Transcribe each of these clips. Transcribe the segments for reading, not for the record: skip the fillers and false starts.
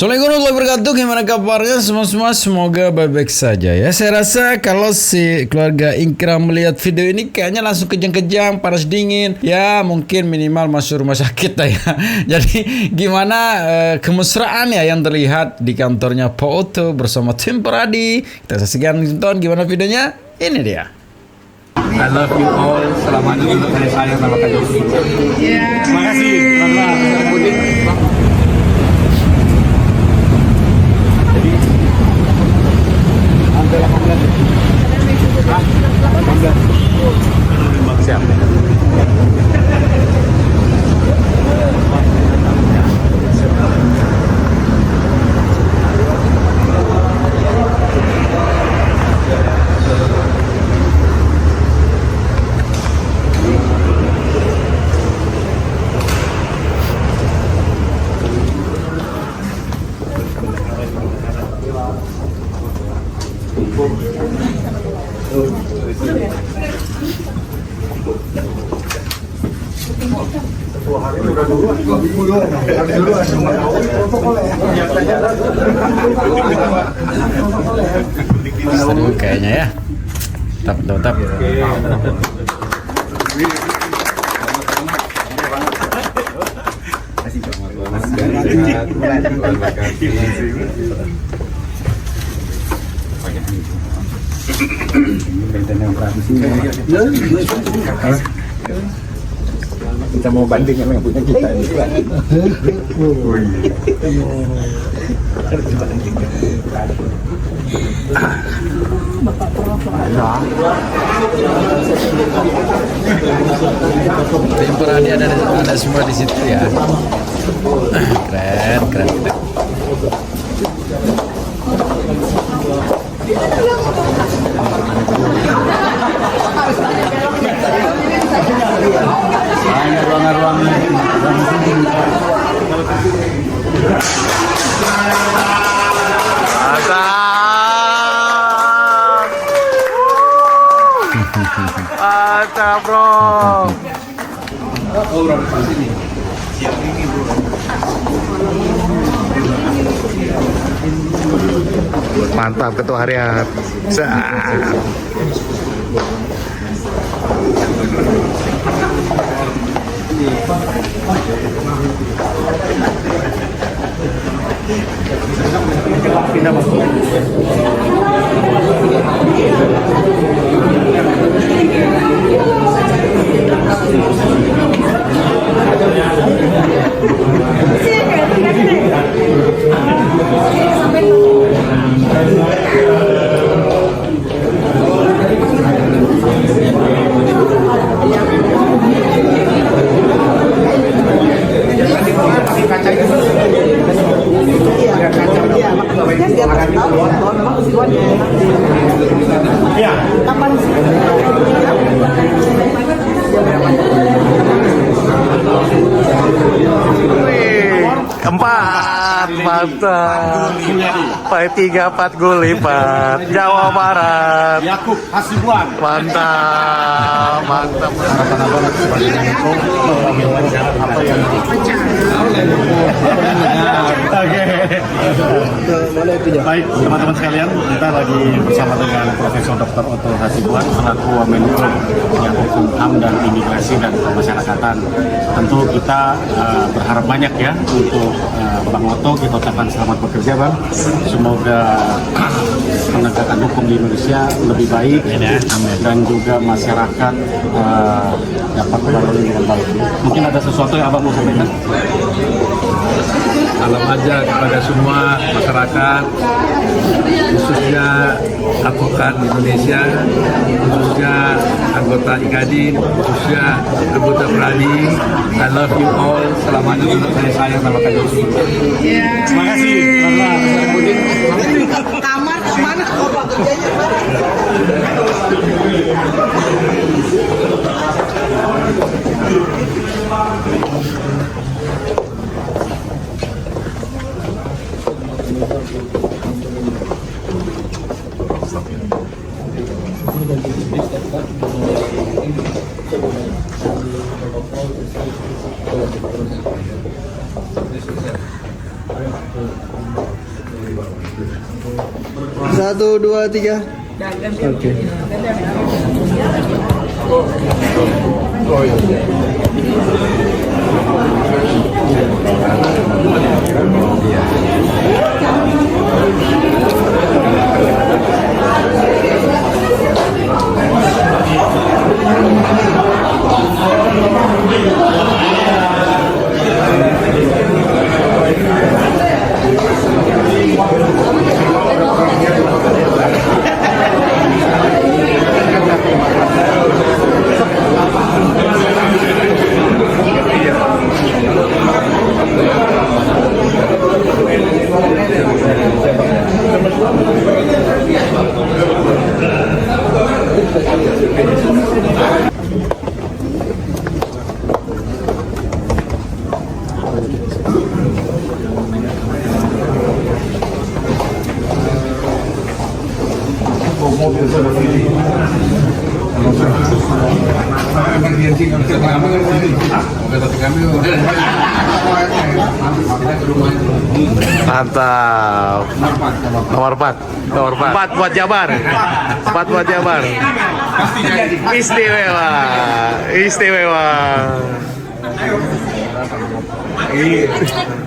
Assalamualaikum warahmatullahi wabarakatuh. Gimana kabarnya semua? Semoga baik-baik saja ya. Saya rasa kalau si keluarga Ingkra melihat video ini kayaknya langsung kejang-kejang, panas dingin. Ya mungkin minimal masuk rumah sakit lah ya. Jadi gimana kemesraan ya yang terlihat di kantornya Pak Otto bersama tim Peradi. Kita saksikan tonton gimana videonya. Ini dia. I love you all. Selamat untuk saya sayang sama kalian. Terima kasih. Siap. Seru kayaknya ya. Tetap. Kita mau banding dengan punya kita ini. Tim Peradi ada semua di situ ya. Keren. Ruang-ruangnya. Mantap bro. Oh berapa di sini? Siang ini bro. Mantap Ketua Harian. Empat, mantap. Pai 3-4 gol lipat. Jawa Barat. Yakub Hasibuan. Mantap. Baik teman-teman sekalian, kita lagi bersama dengan Profesor Dr. Otto Hasibuan selaku Menko yang Hukum HAM dan Imigrasi dan Pemasyarakatan. Tentu kita berharap banyak ya untuk Bang Otto, kita ucapkan selamat bekerja Bang. Semoga penegakan hukum di Indonesia lebih baik dan juga masyarakat dapat berlalu dengan baik. Mungkin ada sesuatu yang Abang mau sampaikan? Salam aja kepada semua masyarakat, khususnya advokat di Indonesia, khususnya anggota IKADIN, khususnya anggota Peradi. I love you all. Selamat untuk saya sayang sama kalian semua. Terima kasih. Kamar kemana Bapak kerjanya Pak? 1, 2, 3. Oke. Mantap. Nomor 4 buat Jabar. 4 buat Jabar. Istimewa.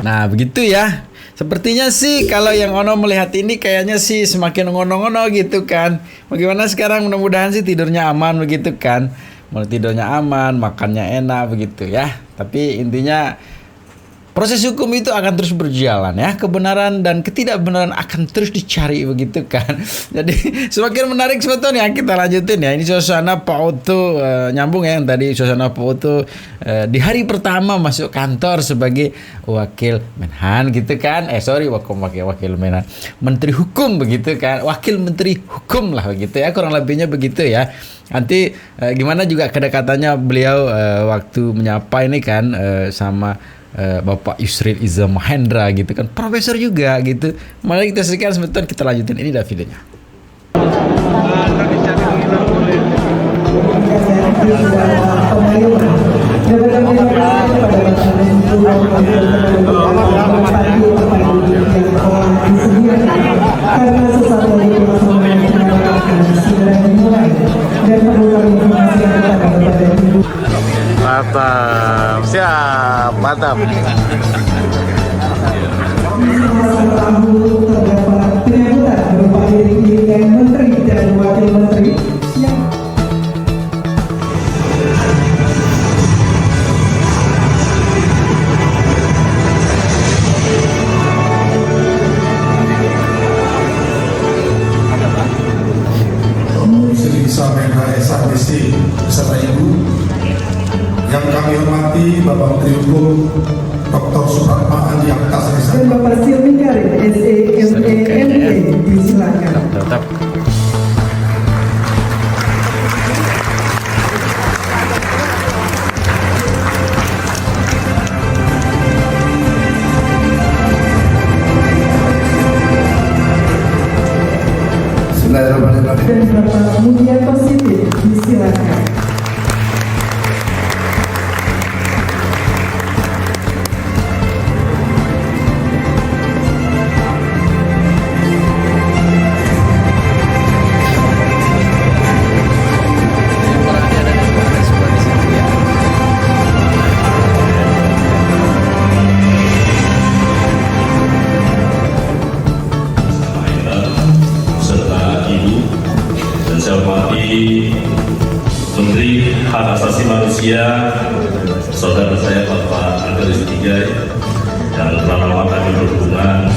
Nah begitu ya. Sepertinya sih kalau yang Ono melihat ini kayaknya sih semakin ngono-ngono gitu kan. Bagaimana sekarang, mudah-mudahan sih tidurnya aman begitu kan. Mau tidurnya aman, makannya enak begitu ya. Tapi intinya proses hukum itu akan terus berjalan ya. Kebenaran dan ketidakbenaran akan terus dicari begitu kan. Jadi semakin menarik sebetulnya, kita lanjutin ya. Ini suasana Pak Oto, nyambung ya yang tadi suasana Pak Oto di hari pertama masuk kantor sebagai wakil Menhan gitu kan. Wakil Menhan, Menteri Hukum begitu kan. Wakil Menteri Hukum lah begitu ya, kurang lebihnya begitu ya. Nanti gimana juga kedekatannya beliau waktu menyapa ini kan sama Bapak Yusril Iza Mahendra gitu kan, profesor juga gitu. Mari kita sekian sebentar, kita lanjutin, ini dah videonya. Mantap. Siap. Mantap. Menteri dan Wakil Menteri yang Sri Bisa Menha SABC beserta Ibu, yang kami hormati Bapak Menteri Hukum Dr. Supratma Andi Aktasari dan Bapak Silmi Karim SEMEME, disilakan. Tetap. Bismillahirrahmanirrahim. Dan Bapak Mulia Positif, disilakan. Serta Ibu, dan saya hormati Menteri Hak Asasi Manusia, saudara saya Bapak Agaris Tigai, dan lama kami berhubungan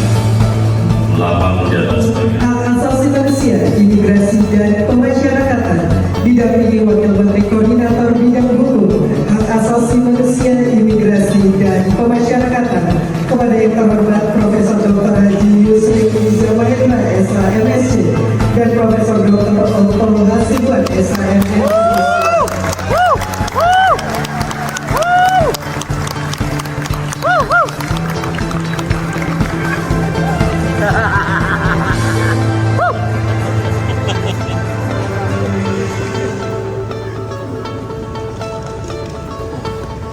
lama menjabat sebagai Hak Asasi Manusia, Imigrasi dan Pemasyarakatan, didampingi Wakil Menteri Koordinator Bidang Hukum, Hak Asasi Manusia, Imigrasi dan Pemasyarakatan, kepada yang terhormat Profesor Dr. Haji Yusril Iza Mahendra, SHMSC, dan Profesor Dr. Otto Hasibuan, SHMSC.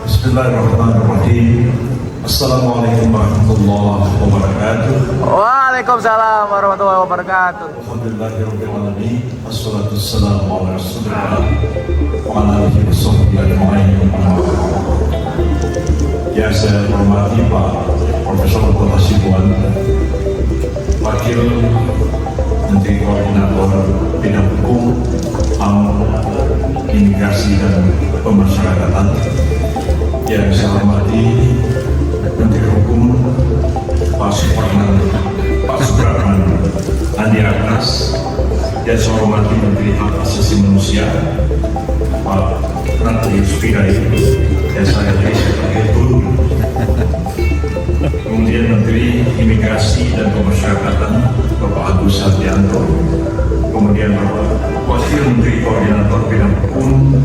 Bismillahirrahmanirrahim. Assalamualaikum warahmatullahi wabarakatuh. Waalaikumsalam warahmatullahi wabarakatuh. Alhamdulillahirrahmanirrahim. Wassalamualaikum warahmatullahi wabarakatuh. Yang saya hormati Pak Profesor Dr. Hasibuan, Wakil Menteri Koordinator Bidang Hukum, HAM, Imigrasi dan Pemasyarakatan. Yang saya hormati Menteri Hukum Pak Supratman Andi Aknas. Yang saya hormati Menteri Hak Asasi Manusia Pak Ignatius Pigai, yang saya pilih sebagai guru. Kemudian Menteri Imigrasi dan Pemasyarakatan Bapak Agus Hardianto. Kemudian Bapak Wakil Menteri Koordinator Bidang Hukum,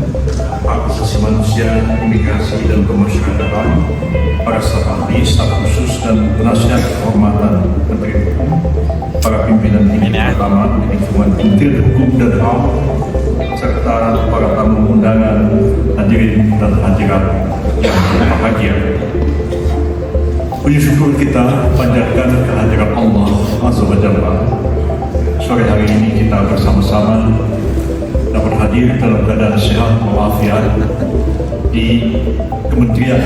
Hak Asasi Manusia, Imigrasi dan Pemasyarakatan, para staf ahli, staf khusus dan penasihat kehormatan Menteri Hukum, para pimpinan tinggi pertama lingkungan Kementerian Hukum dan HAM, serta para tamu undangan, hadirin dan hadirat yang berbahagia. Puji syukur kita panjatkan kehadirat Allah Azza wa Jalla. Sore hari ini kita bersama-sama dapat hadir dalam keadaan sehat walafiat di Kementerian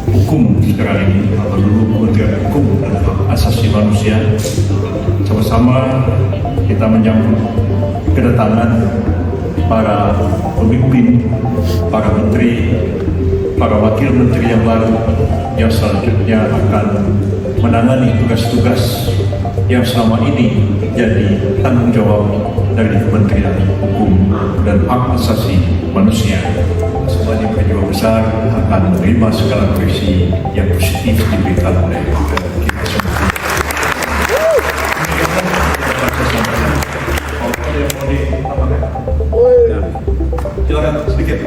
Hukum sekarang ini, atau dulu Kementerian Hukum dan Hak Asasi Manusia. Sama-sama kita menyambut kedatangan para pemimpin, para menteri, para wakil menteri yang baru yang selanjutnya akan menangani tugas-tugas yang selama ini jadi tanggung jawab dari Kementerian Hukum dan Hak Asasi Manusia. Semuanya berjiwa besar akan menerima segala kondisi yang positif diberikan oleh kita semua. Silakan sedikit.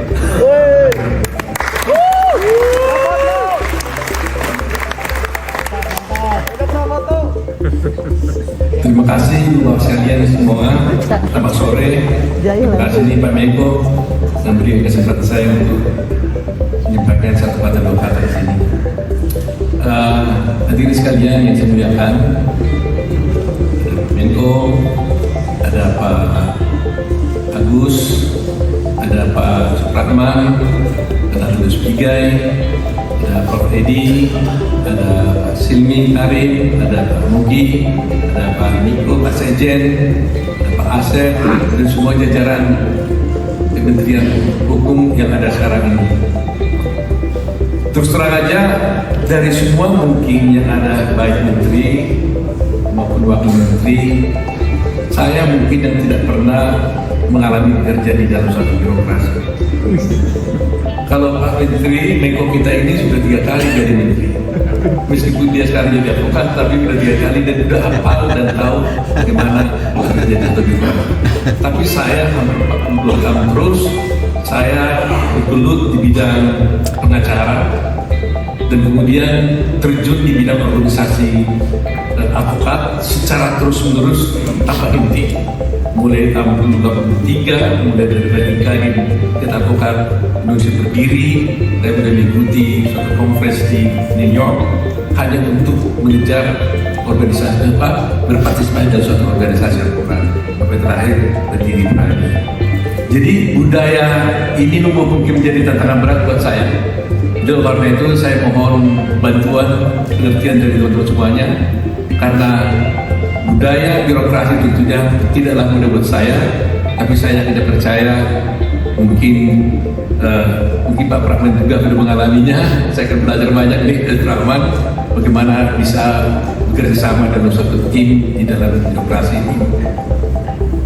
Terima kasih Bapak sekalian semua. Selamat sore. Terima kasih Pak Menko dan beri kesempatan saya untuk menyampaikan satu kata dua kata di sini. Hadirin sekalian yang saya muliakan, Menko, ada Pak Agus, ada Pak Supratman, ada Ignatius Pigai, ada Prof. Edi, ada Silmi Arif, ada Pak Mugi, ada Pak Niko, Pak Sejen, ada Pak Asep, dan semua jajaran Kementerian Hukum yang ada sekarang ini. Terus terang aja, dari semua mungkin yang ada, baik menteri maupun wakil menteri, saya mungkin yang tidak pernah mengalami kerja di dalam satu birokrasi. Kalau Pak Menteri, Menko kita ini sudah 3 kali jadi menteri. Meskipun dia sekarang jadi advokat, tapi sudah 3 kali dan sudah hafal dan tahu bagaimana bekerja di birokrasi. Tapi saya hampir 42 tahun terus, saya bergelut di bidang pengacara dan kemudian terjun di bidang organisasi dan advokat secara terus-menerus tanpa henti. Mulai tahun 2023, mulai dari ketika di advokat Indonesia berdiri, saya sudah mengikuti suatu konferensi di New York hanya untuk mengejar organisasi berpartisipasi dalam suatu organisasi advokat sampai terakhir berdiri terakhir. Jadi budaya ini mungkin menjadi tantangan berat buat saya. Oleh karena itu saya mohon bantuan pengertian dari teman-teman semuanya, karena budaya birokrasi tentunya tidaklah mudah buat saya, tapi saya tidak percaya mungkin Pak Rahman juga sudah mengalaminya. Saya akan belajar banyak nih dari Rahman bagaimana bisa bekerja sama dalam suatu tim di dalam birokrasi ini.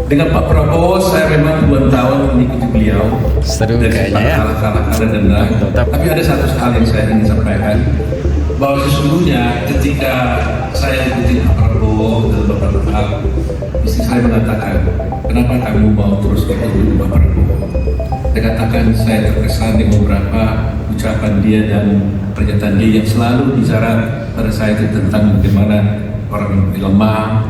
Dengan Pak Prabowo saya memang 2 tahun mengikuti beliau. Seru dari kayaknya ya. kalah dan tapi ada satu hal yang saya ingin sampaikan, bahwa sesungguhnya ketika saya ikuti Pak Prabowo dalam beberapa hal, istri saya mengatakan, kenapa kamu mau terus ikuti Pak Prabowo? Saya katakan saya terkesan dengan beberapa ucapan dia dan pernyataan dia yang selalu bicara pada saya itu tentang bagaimana orang lemah,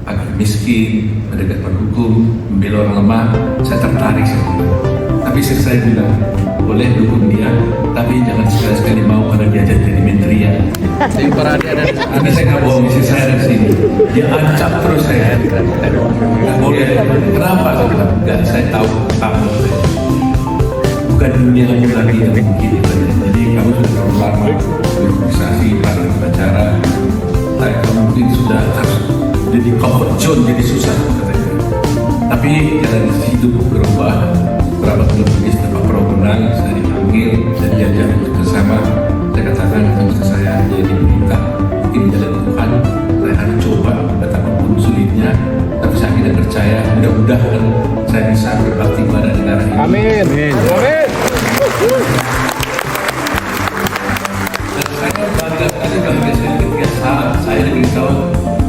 agar miskin, menegakkan hukum, membela orang lemah. Saya tertarik sebenarnya. Tapi istri saya bilang, boleh dukung dia, tapi jangan sekali-sekali mau pada dia jadi menteri ya. Tapi saya nggak bohong, istri saya dari sini. Dia ancam terus saya. Nggak boleh. Kenapa? Enggak, saya tahu kamu. Bukan dunia lagi yang begini. Jadi kamu sudah terlalu lama berorganisasi para pengacara. Kamu mungkin sudah harus jadi comfort zone, jadi susah. Tapi jalan hidup berubah. Berapa kali Pak Prabowo menang, saya dipanggil, saya diajak bersama. Saya katakan untuk saya jadi perintah ini jalan Tuhan. Saya harus coba betapapun sulitnya, tapi saya tidak percaya. Mudah-mudahan saya bisa berbakti pada negara ini. Amin. Amin. Dan saya bangga sekali kalau biasanya ketika saya diberitahu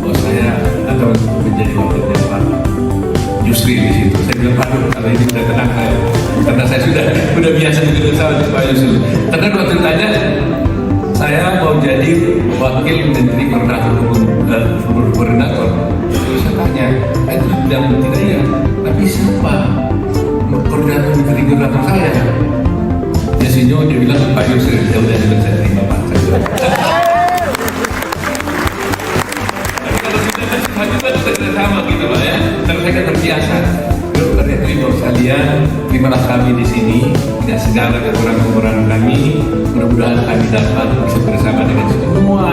bahwa saya akan menjadi wakil Pak Yusri di situ. Saya bilang, aduh, kalau ini sudah tenang saya, karena saya sudah biasa begitu sama Pak Yusri. Karena waktu ditanya, saya mau jadi wakil menteri koordinator. Saya tanya, itu bilang tidak ya, tapi siapa koordinator saya? Dia senyum, dia bilang Pak Yusri. Ya udah, saya terima Pak. Kita sama gitu Pak ya, karena saya kan terbiasa. Karena itu ibu sekalian, terimalah kami di sini dengan segala kekurangan-kekurangan kami. Mudah-mudahan kami dapat bisa bersama dengan semua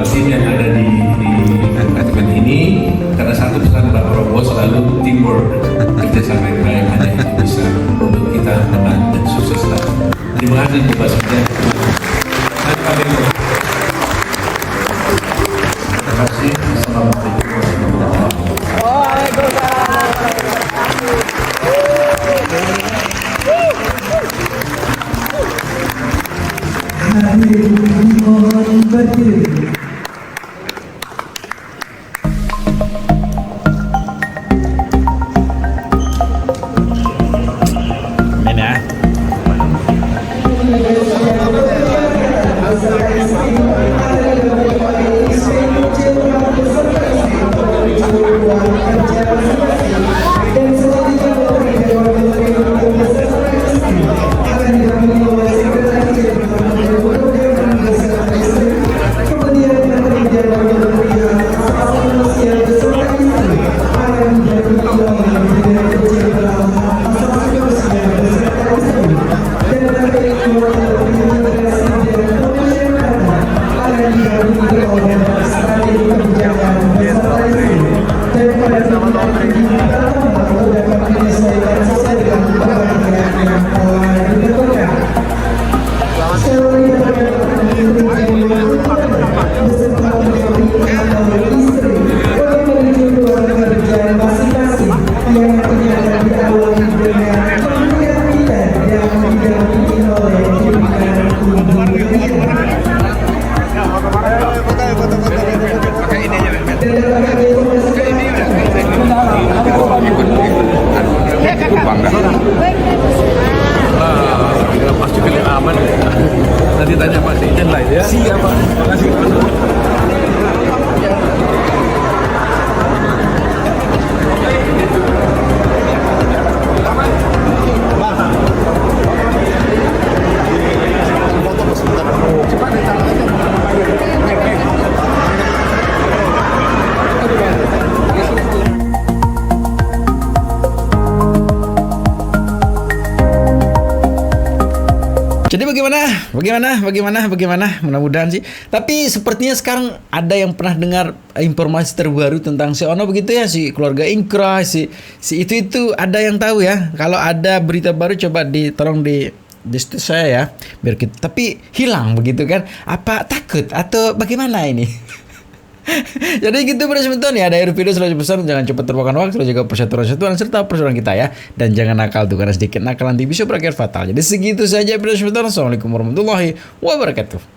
tim yang ada di departemen ini. Karena satu pesan Pak Prabowo selalu teamwork, kerjasama yang baik hanya itu bisa untuk kita menang dan sukses. Terima kasih Bapak Sekjen. Terima kasih. Assalamualaikum warahmatullahi Hadirin mohon berdiri. Amin ya. Pasti pilih aman. Nanti tanya Pak Sekjen lah ya. Siap Pak. Terima Jadi bagaimana? Mudah-mudahan sih. Tapi sepertinya sekarang ada yang pernah dengar informasi terbaru tentang si Ono begitu ya, si keluarga Ingkrah, si itu ada yang tahu ya. Kalau ada berita baru coba tolong di situ saya ya, biar kita. Tapi hilang begitu kan? Apa takut atau bagaimana ini? Jadi gitu pada sebentar ya. Ada video selalu pesan jangan cepat termakan waktu, jaga persatuan serta persaudaraan kita ya. Dan jangan nakal tuh, karena sedikit nakal nanti bisa berakhir fatal. Jadi segitu saja pada sebentar. Assalamualaikum warahmatullahi wabarakatuh.